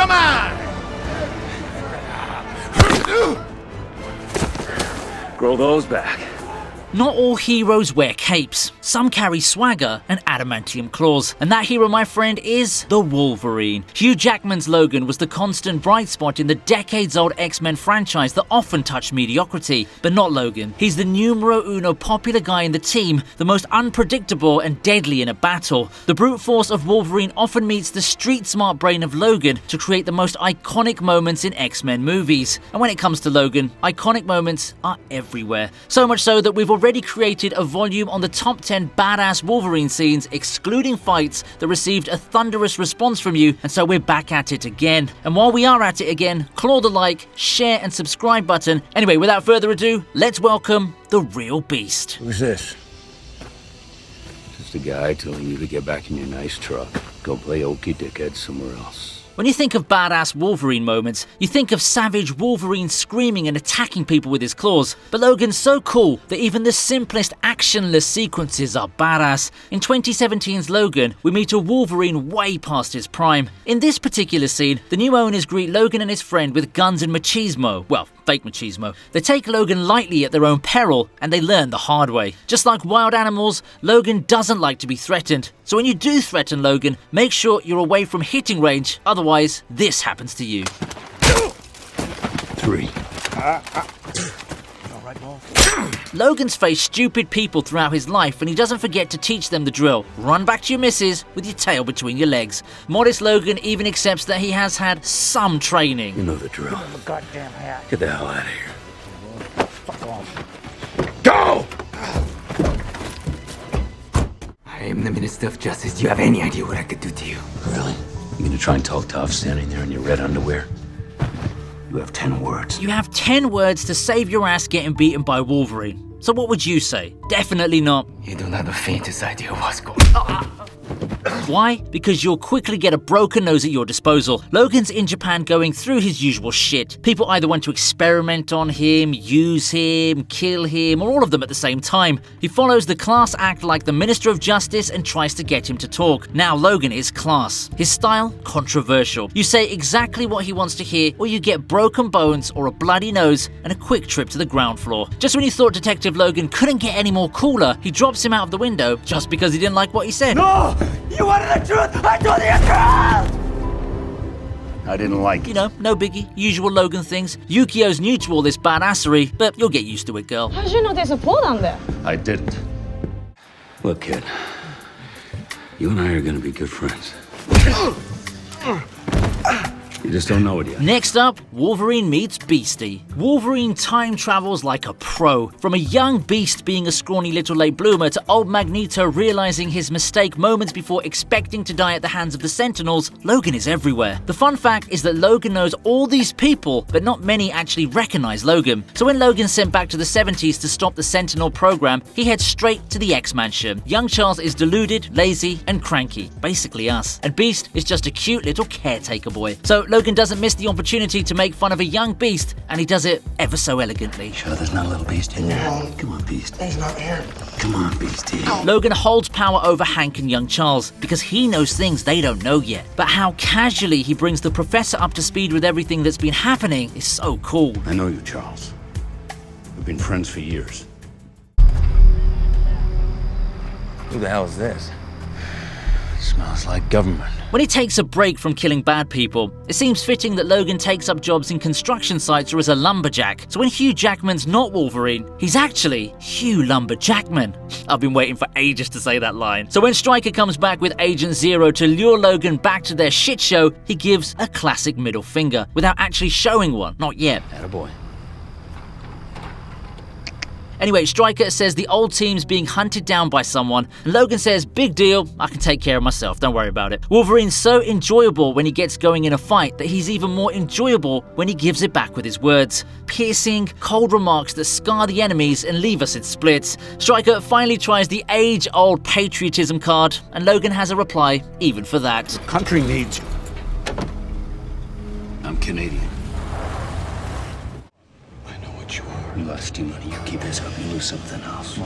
Come on! Grow those back. Not all heroes wear capes. Some carry swagger and adamantium claws. And that hero, my friend, is the Wolverine. Hugh Jackman's Logan was the constant bright spot in the decades-old X-Men franchise that often touched mediocrity. But not Logan. He's the numero uno popular guy in the team, the most unpredictable and deadly in a battle. The brute force of Wolverine often meets the street-smart brain of Logan to create the most iconic moments in X-Men movies. And when it comes to Logan, iconic moments are everywhere. So much so that we've already created a volume on the top 10 badass Wolverine scenes, excluding fights that received a thunderous response from you, and so we're back at it again. And while we are at it again, claw the like, share and subscribe button. Anyway, without further ado, let's welcome the real beast. Who's this? Just a guy telling you to get back in your nice truck. Go play okie dickhead somewhere else. When you think of badass Wolverine moments, you think of savage Wolverine screaming and attacking people with his claws. But Logan's so cool that even the simplest actionless sequences are badass. In 2017's Logan, we meet a Wolverine way past his prime. In this particular scene, the new owners greet Logan and his friend with guns and machismo. Well, fake machismo. They take Logan lightly at their own peril, and they learn the hard way. Just like wild animals, Logan doesn't like to be threatened. So when you do threaten Logan, make sure you're away from hitting range, otherwise this happens to you. 3. Logan's faced stupid people throughout his life, and he doesn't forget to teach them the drill. Run back to your missus with your tail between your legs. Modest Logan even accepts that he has had some training. You know the drill. Give him a goddamn hat. Get the hell out of here. Fuck off. Go! I am the Minister of Justice. Do you have any idea what I could do to you? Really? You gonna try and talk tough standing there in your red underwear? You have 10 words. You have 10 words to save your ass getting beaten by Wolverine. So what would you say? Definitely not. You don't have the faintest idea what's going on. Why? Because you'll quickly get a broken nose at your disposal. Logan's in Japan going through his usual shit. People either want to experiment on him, use him, kill him, or all of them at the same time. He follows the class act like the Minister of Justice and tries to get him to talk. Now Logan is class. His style, controversial. You say exactly what he wants to hear, or you get broken bones or a bloody nose and a quick trip to the ground floor. Just when you thought Detective Logan couldn't get any more cooler, he drops him out of the window just because he didn't like what he said. No! You wanted the truth! I told you the truth! I didn't like it. You know, no biggie, usual Logan things. Yukio's new to all this badassery, but you'll get used to it, girl. How did you know there's a pool down there? I didn't. Look, kid. You and I are gonna be good friends. You just don't know it yet. Next up, Wolverine meets Beastie. Wolverine time travels like a pro. From a young Beast being a scrawny little late bloomer to old Magneto realizing his mistake moments before expecting to die at the hands of the Sentinels, Logan is everywhere. The fun fact is that Logan knows all these people, but not many actually recognize Logan. So when Logan's sent back to the 70s to stop the Sentinel program, he heads straight to the X-Mansion. Young Charles is deluded, lazy, and cranky. Basically us. And Beast is just a cute little caretaker boy. So Logan doesn't miss the opportunity to make fun of a young Beast, and he does it ever so elegantly. Sure there's not a little beast in there? Come on, Beast. He's not here. Come on, Beastie. Logan holds power over Hank and young Charles because he knows things they don't know yet. But how casually he brings the professor up to speed with everything that's been happening is so cool. I know you, Charles. We've been friends for years. Who the hell is this? It smells like government. When he takes a break from killing bad people, it seems fitting that Logan takes up jobs in construction sites or as a lumberjack. So when Hugh Jackman's not Wolverine, he's actually Hugh Lumberjackman. I've been waiting for ages to say that line. So when Stryker comes back with Agent Zero to lure Logan back to their shit show, he gives a classic middle finger without actually showing one. Not yet. Attaboy. Anyway, Stryker says the old team's being hunted down by someone, and Logan says, big deal, I can take care of myself, don't worry about it. Wolverine's so enjoyable when he gets going in a fight that he's even more enjoyable when he gives it back with his words. Piercing, cold remarks that scar the enemies and leave us in splits. Stryker finally tries the age-old patriotism card, and Logan has a reply even for that. The country needs you. I'm Canadian. I know what you are. You lost your money. You keep this up, you lose something else.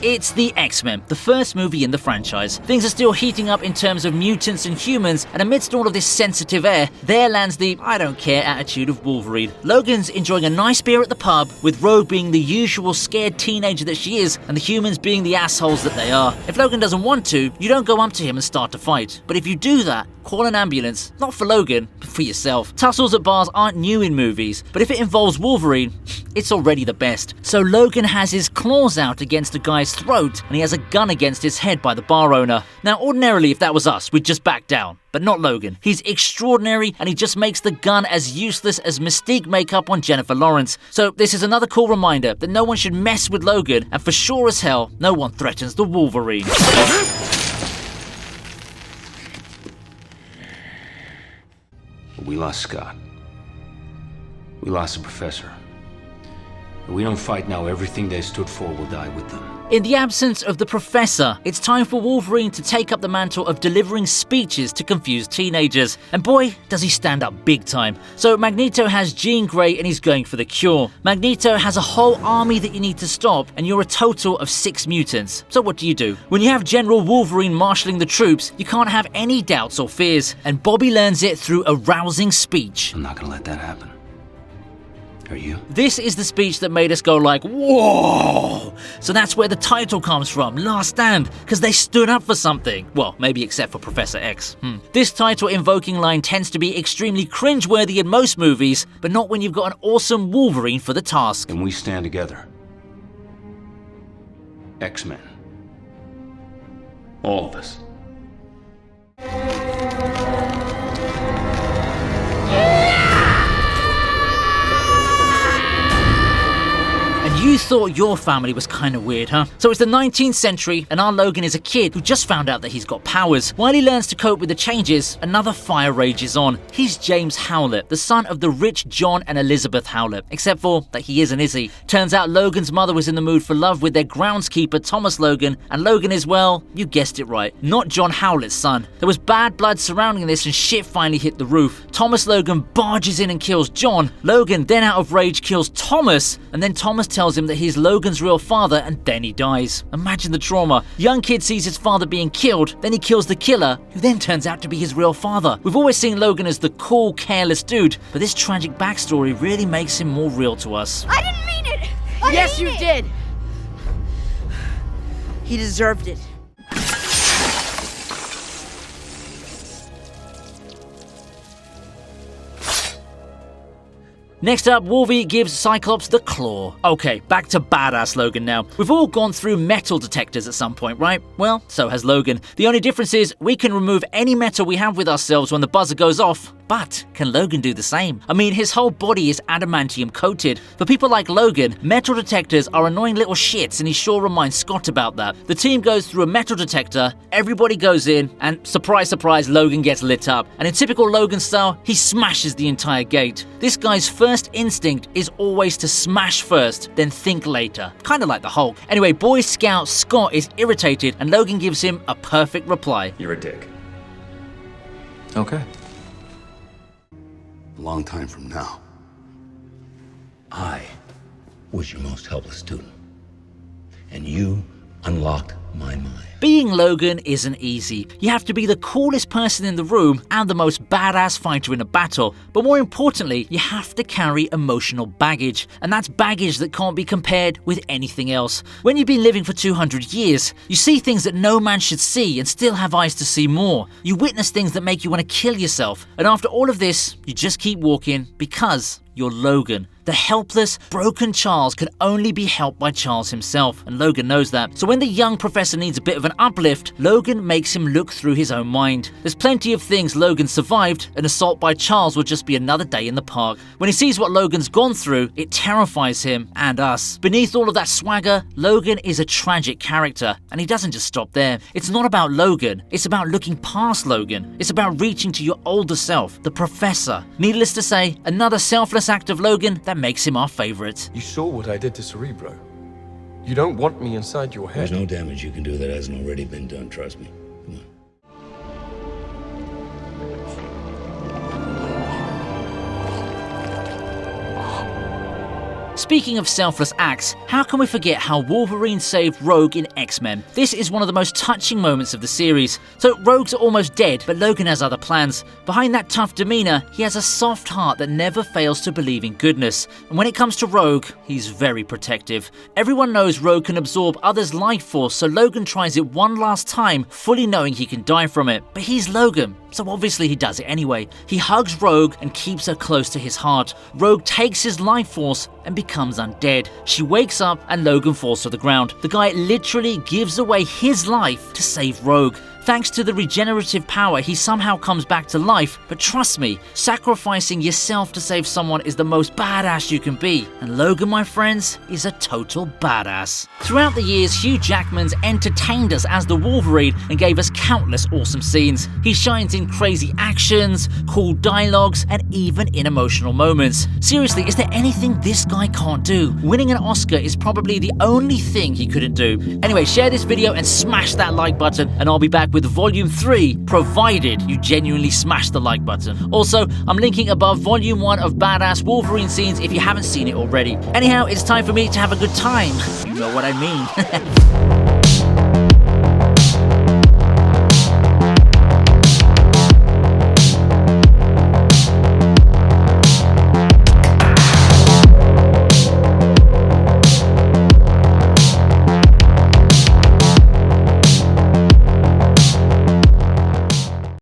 It's the X-Men, the first movie in the franchise. Things are still heating up in terms of mutants and humans, and amidst all of this sensitive air, there lands the I don't care attitude of Wolverine. Logan's enjoying a nice beer at the pub, with Rogue being the usual scared teenager that she is, and the humans being the assholes that they are. If Logan doesn't want to, you don't go up to him and start to fight. But if you do that, call an ambulance, not for Logan, but for yourself. Tussles at bars aren't new in movies, but if it involves Wolverine, it's already the best. So Logan has his claws out against a guy's throat, and he has a gun against his head by the bar owner. Now, ordinarily, if that was us, we'd just back down. But not Logan. He's extraordinary, and he just makes the gun as useless as Mystique makeup on Jennifer Lawrence. So this is another cool reminder that no one should mess with Logan, and for sure as hell, no one threatens the Wolverine. We lost Scott. We lost the professor. If we don't fight now, everything they stood for will die with them. In the absence of the Professor, it's time for Wolverine to take up the mantle of delivering speeches to confused teenagers. And boy, does he stand up big time. So Magneto has Jean Grey and he's going for the cure. Magneto has a whole army that you need to stop, and you're a total of 6 mutants. So what do? When you have General Wolverine marshalling the troops, you can't have any doubts or fears. And Bobby learns it through a rousing speech. I'm not gonna let that happen. Are you? This is the speech that made us go like, whoa! So that's where the title comes from, Last Stand, because they stood up for something. Well, maybe except for Professor X. This title-invoking line tends to be extremely cringeworthy in most movies, but not when you've got an awesome Wolverine for the task. And we stand together. X-Men. All of us. You thought your family was kind of weird, huh? So it's the 19th century, and our Logan is a kid who just found out that he's got powers. While he learns to cope with the changes, another fire rages on. He's James Howlett, the son of the rich John and Elizabeth Howlett, except for that he isn't, is he? Turns out Logan's mother was in the mood for love with their groundskeeper Thomas Logan, and Logan is, well, you guessed it right, not John Howlett's son. There was bad blood surrounding this, and shit finally hit the roof. Thomas Logan barges in and kills John. Logan then out of rage kills Thomas, and then Thomas tells him that he's Logan's real father, and then he dies. Imagine the trauma. Young kid sees his father being killed, then he kills the killer, who then turns out to be his real father. We've always seen Logan as the cool, careless dude, but this tragic backstory really makes him more real to us. I didn't mean it! Yes, you did! He deserved it. Next up, Wolvie gives Cyclops the claw. Okay, back to badass Logan now. We've all gone through metal detectors at some point, right? Well, so has Logan. The only difference is we can remove any metal we have with ourselves when the buzzer goes off. But can Logan do the same? I mean, his whole body is adamantium coated. For people like Logan, metal detectors are annoying little shits, and he sure reminds Scott about that. The team goes through a metal detector, everybody goes in, and surprise, surprise, Logan gets lit up. And in typical Logan style, he smashes the entire gate. This guy's first instinct is always to smash first, then think later. Kinda like the Hulk. Anyway, Boy Scout Scott is irritated, and Logan gives him a perfect reply. You're a dick. Okay. A long time from now, I was your most helpless student, and you unlocked my mind. Being Logan isn't easy. You have to be the coolest person in the room and the most badass fighter in a battle, but more importantly, you have to carry emotional baggage, and that's baggage that can't be compared with anything else. When you've been living for 200 years, you see things that no man should see and still have eyes to see more. You witness things that make you want to kill yourself, and after all of this, you just keep walking because you're Logan. The helpless, broken Charles could only be helped by Charles himself, and Logan knows that. So when the young professor needs a bit of an uplift, Logan makes him look through his own mind. There's plenty of things Logan survived. An assault by Charles would just be another day in the park. When he sees what Logan's gone through, it terrifies him and us. Beneath all of that swagger, Logan is a tragic character, and he doesn't just stop there. It's not about Logan, it's about looking past Logan. It's about reaching to your older self, the professor. Needless to say, another selfless act of Logan that makes him our favorite. You saw what I did to Cerebro. You don't want me inside your head. There's no damage you can do that hasn't already been done, trust me. Come on. Speaking of selfless acts, how can we forget how Wolverine saved Rogue in X-Men? This is one of the most touching moments of the series. So Rogue's almost dead, but Logan has other plans. Behind that tough demeanor, he has a soft heart that never fails to believe in goodness. And when it comes to Rogue, he's very protective. Everyone knows Rogue can absorb others' life force, so Logan tries it one last time, fully knowing he can die from it. But he's Logan, so obviously he does it anyway. He hugs Rogue and keeps her close to his heart. Rogue takes his life force and becomes undead. She wakes up and Logan falls to the ground. The guy literally gives away his life to save Rogue. Thanks to the regenerative power, he somehow comes back to life, but trust me, sacrificing yourself to save someone is the most badass you can be, and Logan, my friends, is a total badass. Throughout the years, Hugh Jackman's entertained us as the Wolverine and gave us countless awesome scenes. He shines in crazy actions, cool dialogues, and even in emotional moments. Seriously, is there anything this guy can't do? Winning an Oscar is probably the only thing he couldn't do. Anyway, share this video and smash that like button, and I'll be back with Volume 3, provided you genuinely smash the like button. Also, I'm linking above Volume 1 of badass Wolverine scenes if you haven't seen it already. Anyhow, it's time for me to have a good time. You know what I mean.